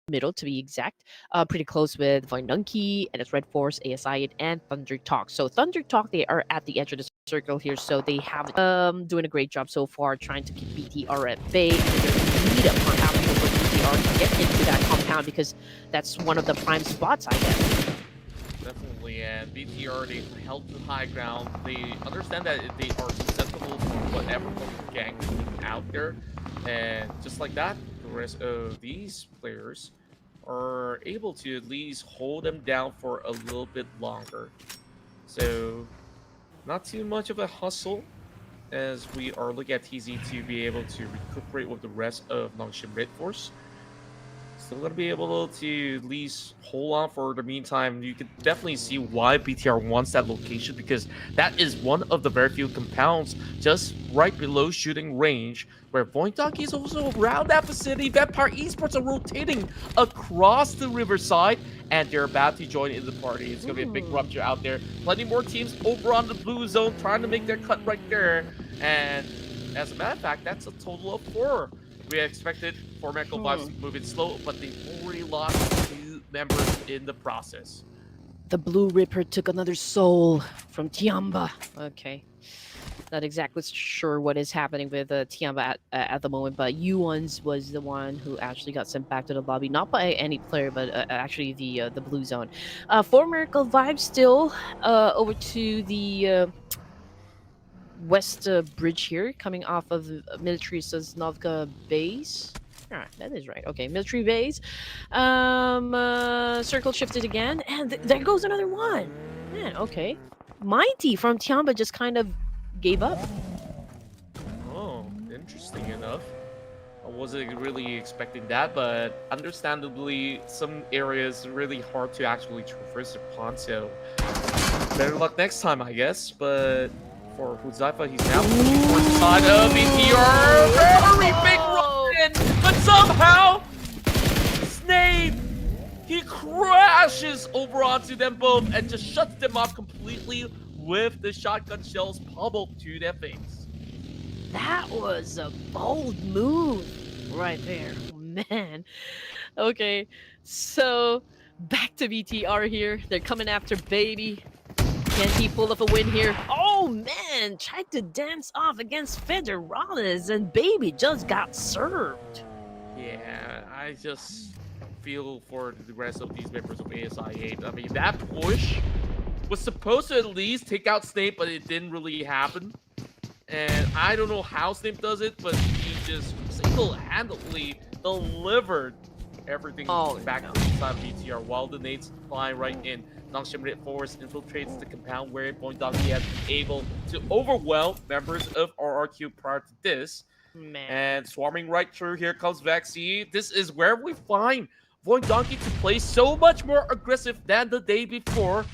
middle to be exact, pretty close with Voinunki, and it's Red Force, ASI, and Thunder Talk. So Thunder Talk, they are at the edge of the circle here, so they have doing a great job so far, trying to keep BTR at bay, and there's need for happening for BTR to get into that compound because that's one of the prime spots, I guess. Definitely, and BTR, they held the high ground. They understand that they are susceptible to whatever gang is out there, and just like that, the rest of these players are able to at least hold them down for a little bit longer. So, not too much of a hustle as we are looking at TZ to be able to recuperate with the rest of Langsung Red Force. Still going to be able to at least hold on for the meantime. You can definitely see why BTR wants that location, because that is one of the very few compounds just right below shooting range, where Voindonkey is also around that vicinity. Vampire Esports are rotating across the riverside, and they're about to join in the party. It's going to be a big rupture out there. Plenty more teams over on the blue zone trying to make their cut right there. And as a matter of fact, that's a total of 4. We expected for Medical Vibes moving slow, but they've already lost 2 members in the process. The Blue Ripper took another soul from Tiamba. Okay. Not exactly sure what is happening with Tiamba at the moment, but Yuans was the one who actually got sent back to the lobby, not by any player, but actually the blue zone. For Miracle Vibes, still over to the west bridge here, coming off of military Sosnovka base. Ah, that is right. Okay, military base. Circle shifted again, and there goes another one. Man, okay. Mighty from Tiamba just kind of gave up. Oh, interesting enough. I wasn't really expecting that, but understandably, some areas are really hard to actually traverse upon, so better luck next time, I guess. But for Huzaifa, he's now pushing towards the side of BTR. Very big run in, but somehow Snape, he crashes over onto them both and just shuts them off completely with the shotgun shells pummeled to their face. That was a bold move right there, man. Okay, so back to BTR here. They're coming after Baby. Can he pull off a win here? Oh man, tried to dance off against Federales, and Baby just got served. Yeah, I just feel for the rest of these members of ASI8. I mean, that push was supposed to at least take out Snape, but it didn't really happen. And I don't know how Snape does it, but he just single-handedly delivered everything back to the side of BTR while the nades fly right in. Langsung Red Force infiltrates the compound where Voindonkey has been able to overwhelm members of RRQ prior to this. Man. And swarming right through, here comes Vaxi. This is where we find Voindonkey to play so much more aggressive than the day before.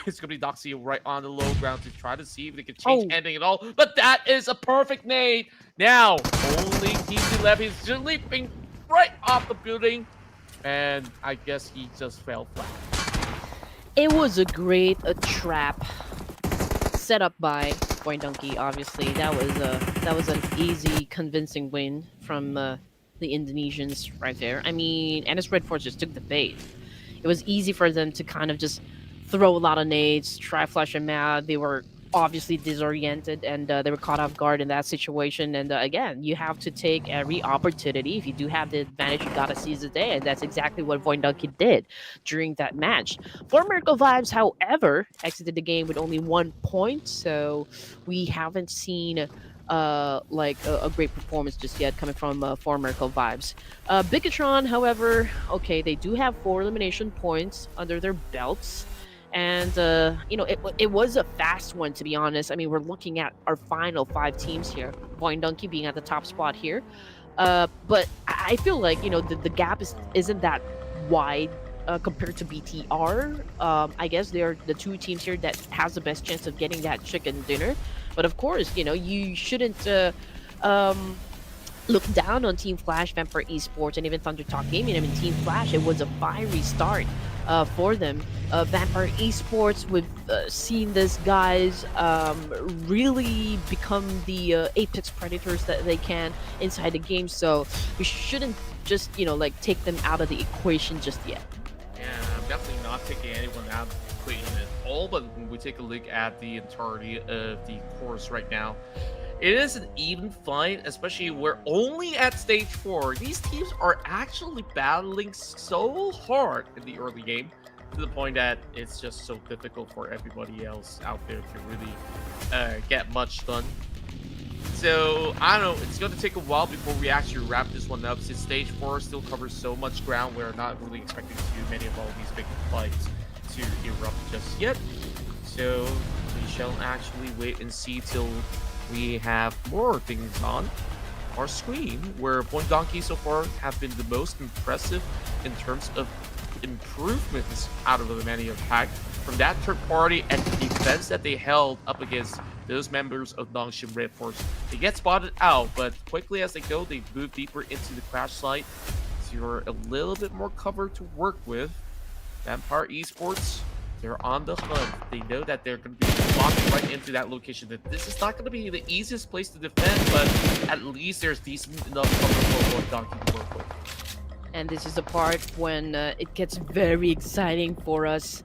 It's going to be Doxy right on the low ground to try to see if they can change anything at all. But that is a perfect nade. Now, only TZ left. He's just leaping right off the building. And I guess he just fell flat. It was a great trap set up by Voindonkey. Obviously, that was an easy, convincing win from the Indonesians right there. I mean, and his Red Force just took the bait. It was easy for them to kind of just throw a lot of nades, try flush them out. They were obviously disoriented, and they were caught off guard in that situation. And again, you have to take every opportunity. If you do have the advantage, you gotta seize the day, and that's exactly what Voindonkey did during that match. For Miracle Vibes, however, exited the game with only 1 point, so we haven't seen like a great performance just yet coming from For Miracle Vibes. Bigatron, however, okay, they do have 4 elimination points under their belts. And, you know, it was a fast one, to be honest. I mean, we're looking at our final 5 teams here. Voindonkey being at the top spot here. But I feel like, you know, the gap isn't that wide compared to BTR. I guess they're the 2 teams here that has the best chance of getting that chicken dinner. But of course, you know, you shouldn't look down on Team Flash, Vampire Esports, and even Thunder Talk Gaming. I mean, Team Flash, it was a fiery start for them. Vampire Esports, we've seen this guys really become the apex predators that they can inside the game, so we shouldn't just like take them out of the equation just yet. Yeah, I'm definitely not taking anyone out of the equation at all, but when we take a look at the entirety of the course right now, it is an even fight, especially we're only at stage 4. These teams are actually battling so hard in the early game to the point that it's just so difficult for everybody else out there to really get much done. So, I don't know, it's going to take a while before we actually wrap this one up, since stage 4 still covers so much ground. We're not really expecting too many of all these big fights to erupt just yet. So, we shall actually wait and see till we have more things on our screen, where Point Donkey so far have been the most impressive in terms of improvements out of the many pack from that third party and the defense that they held up against those members of Langsung Red Force. They get spotted out, but quickly as they go, they move deeper into the crash site. So you're a little bit more cover to work with. Vampire Esports, they're on the hunt. They know that they're going to be walking right into that location. That this is not going to be the easiest place to defend, but at least there's decent enough cover for one Donkey to work with. And this is the part when it gets very exciting for us.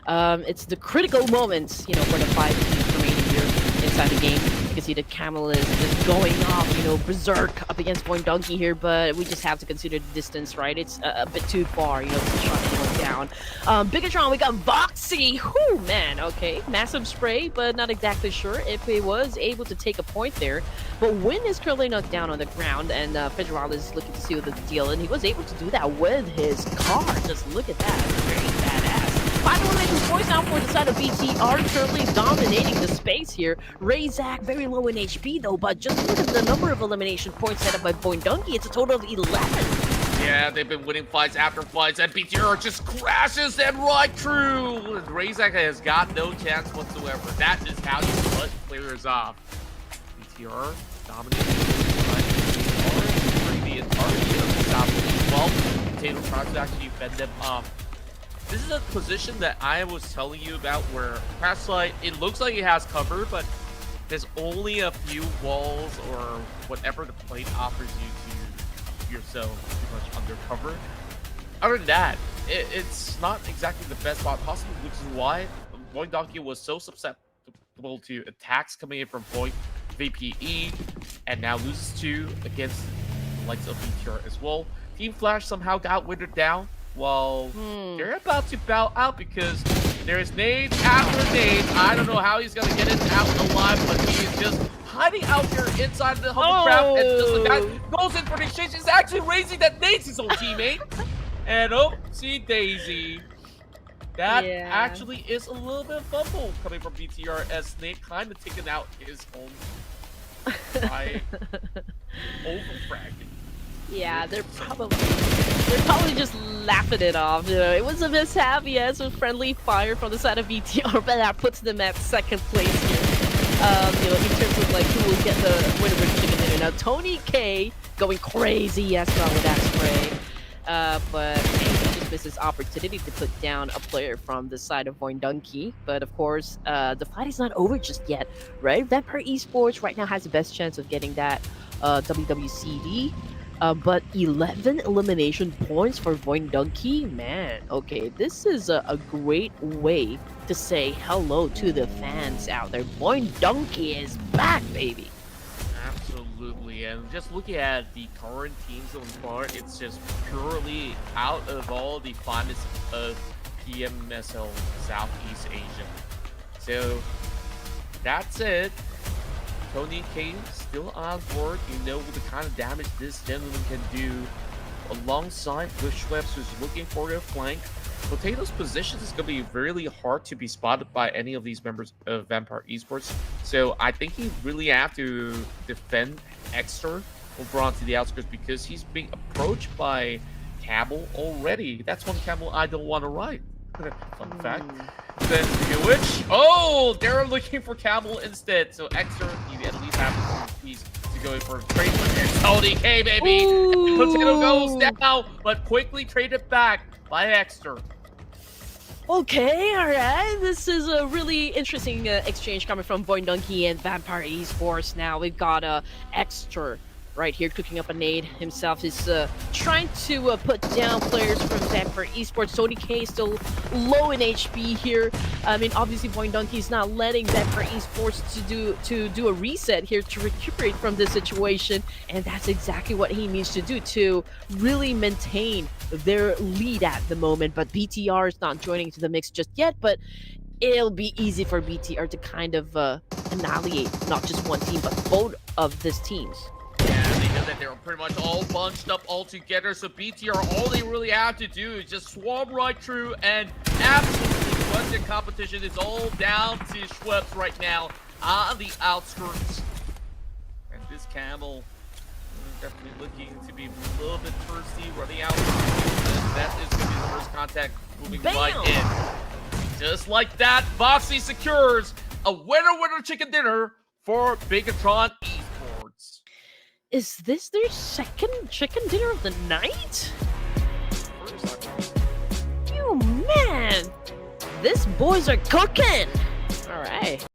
It's the critical moments, for the 5 teams remaining here inside the game. You can see the Camel is just going off, berserk up against Point Donkey here, but we just have to consider the distance, right? It's a bit too far, to shut anyone down. Bigatron, we got Voxy. Whew, man, okay. Massive spray, but not exactly sure if he was able to take a point there. But Win is currently knocked down on the ground, and Federal is looking to see what the deal, and he was able to do that with his car. Just look at that. Very badass. 5 elimination points out for the side of BTR, currently dominating the space here. Razak, very low in HP though, but just look at the number of elimination points set up by Point Donkey. It's a total of 11. Yeah, they've been winning fights after fights, and BTR just crashes them right through. And Razak has got no chance whatsoever. That is how you put players off. BTR dominating the entirety of the South. Well, Potato tries to actually fend them off. This is a position that I was telling you about where crash site, it looks like it has cover, but there's only a few walls or whatever the plate offers you to keep yourself pretty much under cover. Other than that, it's not exactly the best spot possible, which is why Point Donkey was so susceptible to attacks coming in from Point VPE, and now loses 2 against the likes of BTR as well. Team Flash somehow got withered down, while they're about to bow out because there's nades after nades. I don't know how he's going to get it out alive, but he is just hiding out here inside the hovercraft, and just the guy goes in for the exchange. He's actually raising that nades his own teammate. And oopsie daisy. That actually is a little bit of fumble coming from BTR, as Snake kind of taken out his own by overfragging. Yeah, they're probably just laughing it off. It was a mishap, yes, with friendly fire from the side of BTR, but that puts them at second place here. In terms of like who will get the winner with chicken dinner. Now Tony K going crazy, yes, with that spray. But he just missed his opportunity to put down a player from the side of Point Donkey. But of course, the fight is not over just yet, right? Vampire Esports right now has the best chance of getting that WWCD. But 11 elimination points for Point Donkey, man. Okay, this is a great way to say hello to the fans out there. Point Donkey is back, baby. Absolutely, and just looking at the current teams so far, it's just purely out of all the finest of PMSL Southeast Asia. So that's it. Tony K still on board. You know the kind of damage this gentleman can do. Alongside Bushwebs, who's looking for their flank. Potato's position is going to be really hard to be spotted by any of these members of Vampire Esports. So I think he really have to defend Exter over onto the outskirts, because he's being approached by Camel already. That's one Camel I don't want to ride. Fun fact. Then speaking of which, oh, they're looking for Camel instead. So Exter, you at least have a piece to go in for a trade. But there's Tony K, baby. Potato goes down, but quickly traded back by Exter. Okay, alright. This is a really interesting exchange coming from Point Donkey and Vampire Esports. Now we've got Exter right here cooking up a nade himself. Is trying to put down players from Zephyr Esports. Sony K still low in HP here. I mean, obviously Point Donkey is not letting Zephyr Esports to do a reset here to recuperate from this situation, and that's exactly what he needs to do to really maintain their lead at the moment. But BTR is not joining into the mix just yet, but it'll be easy for BTR to kind of annihilate not just one team, but both of these teams. Yeah, they know that they're pretty much all bunched up all together, so BTR, all they really have to do is just swarm right through and absolutely crush their competition. Is all down to Schweppes right now on the outskirts. And this Camel definitely looking to be a little bit thirsty, running out. And that is going to be the first contact, moving right in. Just like that, Foxy secures a winner chicken dinner for Bigatron Esports. Is this their second chicken dinner of the night? You man, these boys are cooking. All right.